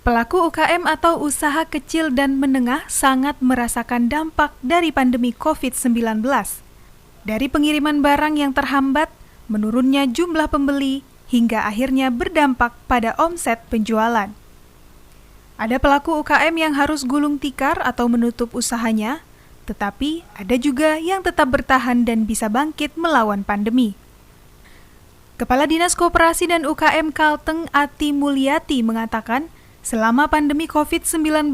Pelaku UKM atau usaha kecil dan menengah sangat merasakan dampak dari pandemi COVID-19. Dari pengiriman barang yang terhambat, menurunnya jumlah pembeli, hingga akhirnya berdampak pada omset penjualan. Ada pelaku UKM yang harus gulung tikar atau menutup usahanya, tetapi ada juga yang tetap bertahan dan bisa bangkit melawan pandemi. Kepala Dinas Koperasi dan UKM Kalteng Ati Mulyati mengatakan, selama pandemi COVID-19,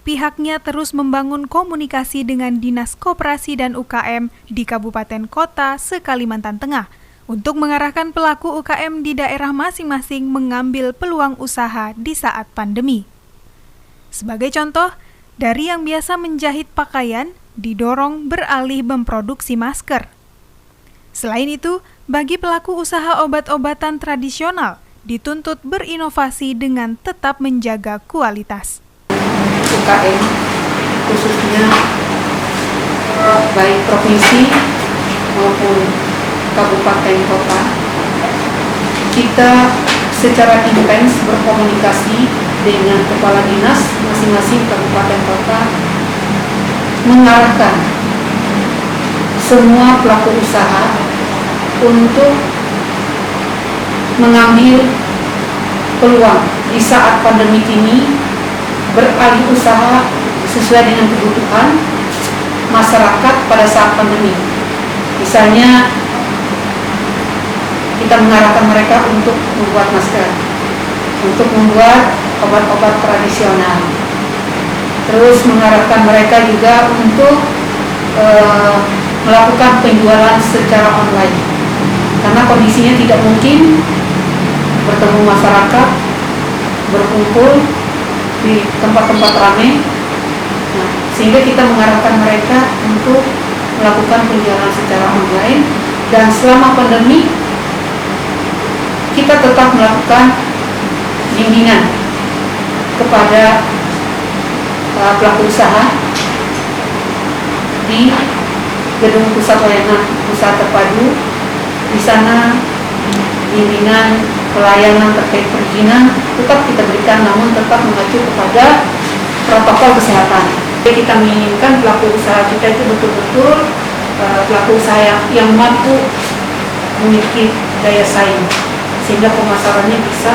pihaknya terus membangun komunikasi dengan Dinas Koperasi dan UKM di kabupaten kota se-Kalimantan Tengah untuk mengarahkan pelaku UKM di daerah masing-masing mengambil peluang usaha di saat pandemi. Sebagai contoh, dari yang biasa menjahit pakaian, didorong beralih memproduksi masker. Selain itu, bagi pelaku usaha obat-obatan tradisional, dituntut berinovasi dengan tetap menjaga kualitas. UKM khususnya baik provinsi maupun kabupaten kota, kita secara intens berkomunikasi dengan kepala dinas masing-masing kabupaten kota, mengarahkan semua pelaku usaha untuk mengambil peluang di saat pandemi ini, beralih usaha sesuai dengan kebutuhan masyarakat pada saat pandemi. Misalnya, kita mengarahkan mereka untuk membuat masker, untuk membuat obat-obat tradisional. Terus mengarahkan mereka juga untuk melakukan penjualan secara online. Karena kondisinya tidak mungkin bertemu masyarakat, berkumpul di tempat-tempat ramai, sehingga kita mengarahkan mereka untuk melakukan penjualan secara online. Dan selama pandemi, kita tetap melakukan bimbingan kepada pelaku usaha di Gedung Pusat Layanan Usaha Terpadu. Di sana bimbingan pelayanan terkait perizinan tetap kita berikan, namun tetap mengacu kepada protokol kesehatan. Kita menginginkan pelaku usaha kita itu betul-betul pelaku usaha yang mampu memiliki daya saing, sehingga pemasarannya bisa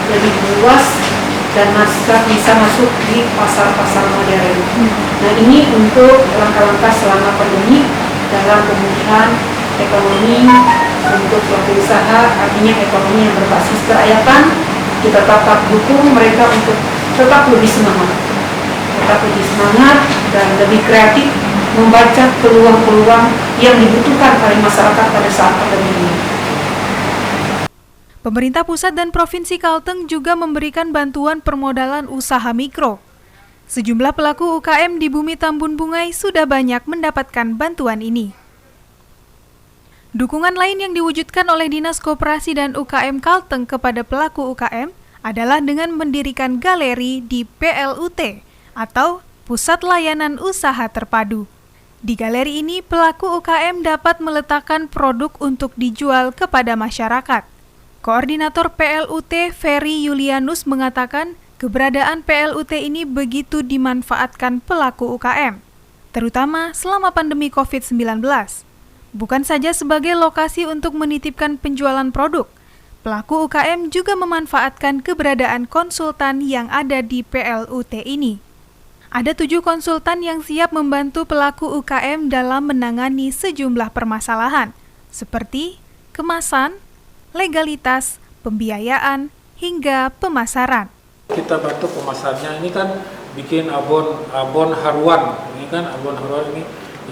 lebih luas dan bisa masuk di pasar-pasar modern. Nah, ini untuk langkah-langkah selama pandemi dalam pemulihan ekonomi untuk pelaku usaha, artinya ekonomi yang berbasis kerakyatan. Kita tetap dukung mereka untuk tetap lebih semangat dan lebih kreatif membaca peluang-peluang yang dibutuhkan oleh masyarakat pada saat pandemi ini. Pemerintah pusat dan Provinsi Kalteng juga memberikan bantuan permodalan usaha mikro. Sejumlah pelaku UKM di Bumi Tambun Bungai sudah banyak mendapatkan bantuan ini. Dukungan lain yang diwujudkan oleh Dinas Koperasi dan UKM Kalteng kepada pelaku UKM adalah dengan mendirikan galeri di PLUT atau Pusat Layanan Usaha Terpadu. Di galeri ini, pelaku UKM dapat meletakkan produk untuk dijual kepada masyarakat. Koordinator PLUT Ferry Yulianus mengatakan keberadaan PLUT ini begitu dimanfaatkan pelaku UKM, terutama selama pandemi COVID-19. Bukan saja sebagai lokasi untuk menitipkan penjualan produk, pelaku UKM juga memanfaatkan keberadaan konsultan yang ada di PLUT ini. Ada 7 konsultan yang siap membantu pelaku UKM dalam menangani sejumlah permasalahan, seperti kemasan, legalitas, pembiayaan, hingga pemasaran. Kita bantu pemasarannya, ini kan bikin abon haruan. Ini kan abon haruan ini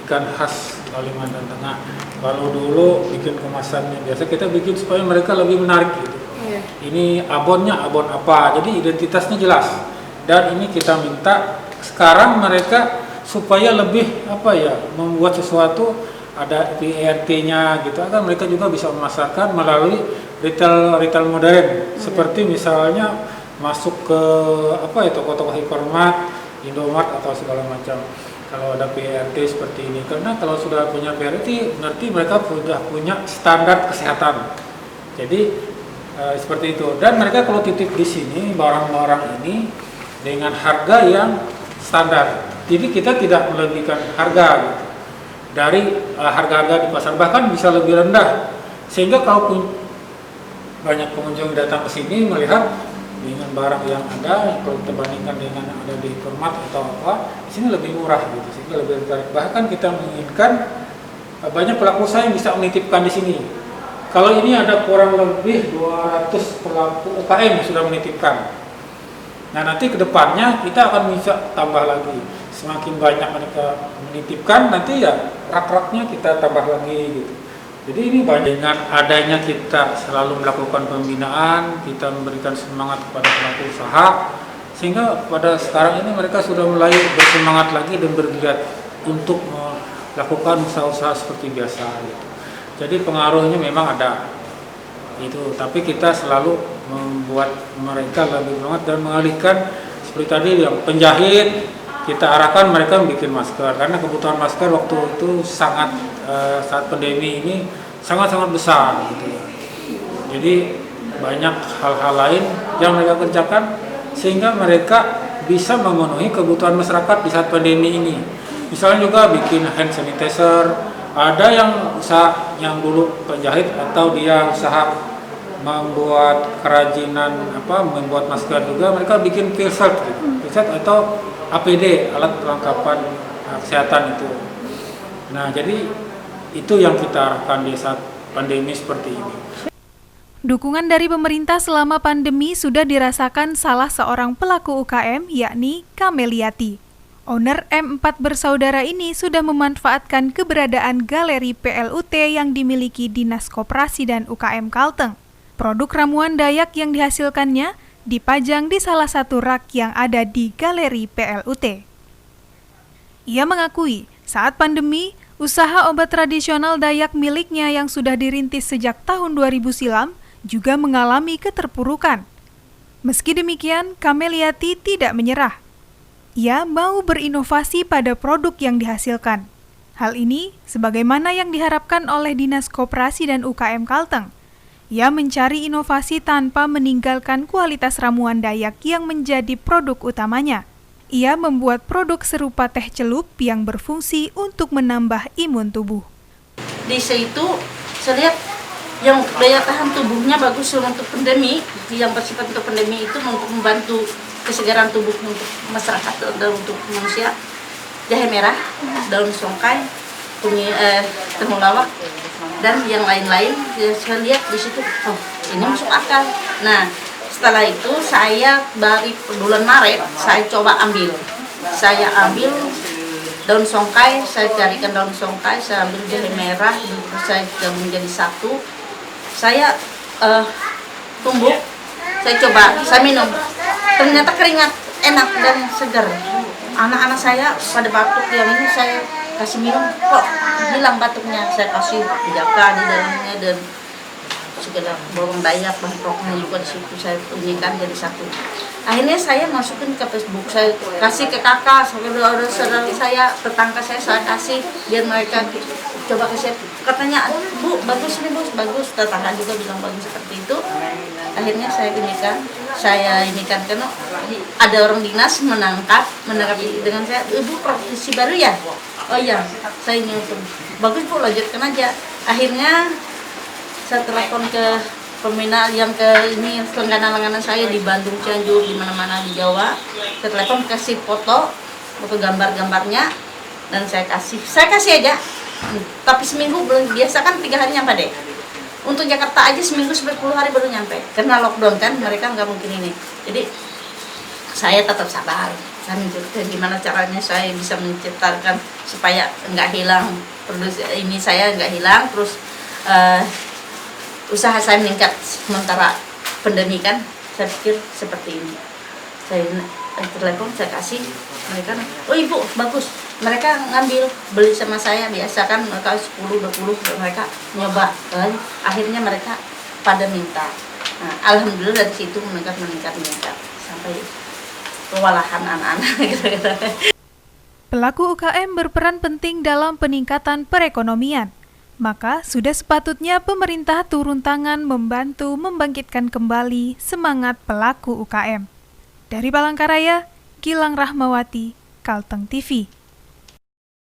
ikan khas Kalimantan Tengah. Kalau dulu bikin kemasannya, biasa kita bikin supaya mereka lebih menarik gitu. Yeah. Ini abonnya abon apa, jadi identitasnya jelas. Dan ini kita minta sekarang mereka supaya lebih membuat sesuatu, ada PRT-nya gitu, agar mereka juga bisa memasarkan melalui retail modern, seperti misalnya masuk ke toko-toko hypermart, Indomart atau segala macam. Kalau ada PRT seperti ini, karena kalau sudah punya PRT, nanti mereka sudah punya standar kesehatan. Jadi seperti itu. Dan mereka kalau titip di sini barang-barang ini dengan harga yang standar. Jadi kita tidak melebihkan harga gitu, dari harga-harga di pasar, bahkan bisa lebih rendah. Sehingga kalau banyak pengunjung datang ke sini melihat dengan barang yang ada, kalau kita bandingkan dengan yang ada di Format atau apa, di sini lebih murah gitu, sehingga lebih tertarik. Bahkan kita menginginkan banyak pelaku usaha yang bisa menitipkan di sini. Kalau ini ada kurang lebih 200 pelaku UKM yang sudah menitipkan. Nah, nanti ke depannya kita akan bisa tambah lagi. Semakin banyak mereka menitipkan, nanti ya rak-raknya kita tambah lagi gitu. Jadi ini banyak, dengan adanya kita selalu melakukan pembinaan, kita memberikan semangat kepada pelaku usaha, sehingga pada sekarang ini mereka sudah mulai bersemangat lagi dan bergiat untuk melakukan usaha-usaha seperti biasa gitu. Jadi pengaruhnya memang ada itu, tapi kita selalu membuat mereka lebih semangat dan mengalihkan seperti tadi yang penjahit, kita arahkan mereka bikin masker karena kebutuhan masker waktu itu sangat saat pandemi ini sangat-sangat besar gitu. Jadi banyak hal-hal lain yang mereka kerjakan sehingga mereka bisa memenuhi kebutuhan masyarakat di saat pandemi ini. Misalnya juga bikin hand sanitizer, ada yang usaha yang dulu penjahit atau dia usaha membuat kerajinan membuat masker juga, mereka bikin face shield gitu. Face shield atau APD, alat perlengkapan kesehatan itu. Nah, jadi itu yang kita arahkan di saat pandemi seperti ini. Dukungan dari pemerintah selama pandemi sudah dirasakan salah seorang pelaku UKM, yakni Kameliati. Owner M4 Bersaudara ini sudah memanfaatkan keberadaan galeri PLUT yang dimiliki Dinas Koperasi dan UKM Kalteng. Produk ramuan Dayak yang dihasilkannya dipajang di salah satu rak yang ada di galeri PLUT. Ia mengakui saat pandemi, usaha obat tradisional Dayak miliknya yang sudah dirintis sejak tahun 2000 silam juga mengalami keterpurukan. Meski demikian, Kameliati tidak menyerah. Ia mau berinovasi pada produk yang dihasilkan. Hal ini sebagaimana yang diharapkan oleh Dinas Koperasi dan UKM Kalteng. Ia mencari inovasi tanpa meninggalkan kualitas ramuan Dayak yang menjadi produk utamanya. Ia membuat produk serupa teh celup yang berfungsi untuk menambah imun tubuh. Di situ saya lihat yang daya tahan tubuhnya bagus untuk pandemi, yang bersifat untuk pandemi itu untuk membantu kesegaran tubuh untuk masyarakat dan untuk manusia. Jahe merah, daun songkai, temulawak, dan yang lain-lain. Saya lihat di situ, oh ini masuk akal. Nah, setelah itu saya dari bulan Maret saya coba ambil. Saya ambil daun songkai, saya carikan daun songkai, saya ambil jahe merah, saya gabung jadi satu. Saya tumbuk, saya coba, saya minum. Ternyata keringat, enak dan segar. Anak-anak saya pada batuk, yang ini saya kasih minum, kok hilang batuknya. Saya kasih jaka di dalamnya dan segala bawang Dayak, bahan pokoknya juga di situ saya unikan jadi satu. Akhirnya saya masukin ke Facebook, saya kasih ke kakak, saudara saya, tetangga saya kasih biar mereka coba kasih. Katanya, Bu, bagus nih, Bu, bagus. Tetangga juga bilang bagus seperti itu. Akhirnya saya inikan karena ada orang dinas menangkap dengan saya, Ibu praktisi baru ya? Oh iya, saya ini untuk bagus Bu, lanjutkan aja. Akhirnya saya telepon ke pembina yang ke ini langganan saya di Bandung, Cianjur, di mana-mana di Jawa. Saya telepon kasih foto gambar-gambarnya dan saya kasih aja. Tapi seminggu belum, biasa kan 3 hari nyampe deh. Untuk Jakarta aja seminggu 10 hari baru nyampe. Karena lockdown kan, mereka nggak mungkin ini. Jadi saya tetap sabar. Saya mencoba gimana caranya saya bisa menciptakan supaya nggak hilang. Ini saya nggak hilang, terus usaha saya meningkat sementara pandemi kan. Saya pikir seperti ini. Saya telepon, saya kasih mereka, oh Ibu bagus, mereka ngambil beli sama saya, biasa kan mereka 10-20 mereka nyoba, akhirnya mereka pada minta. Nah, alhamdulillah dari situ meningkat sampai kewalahan anak-anak gitu. Pelaku UKM berperan penting dalam peningkatan perekonomian. maka sudah sepatutnya pemerintah turun tangan membantu membangkitkan kembali semangat pelaku UKM. Dari Palangkaraya, Gilang Rahmawati, Kalteng TV.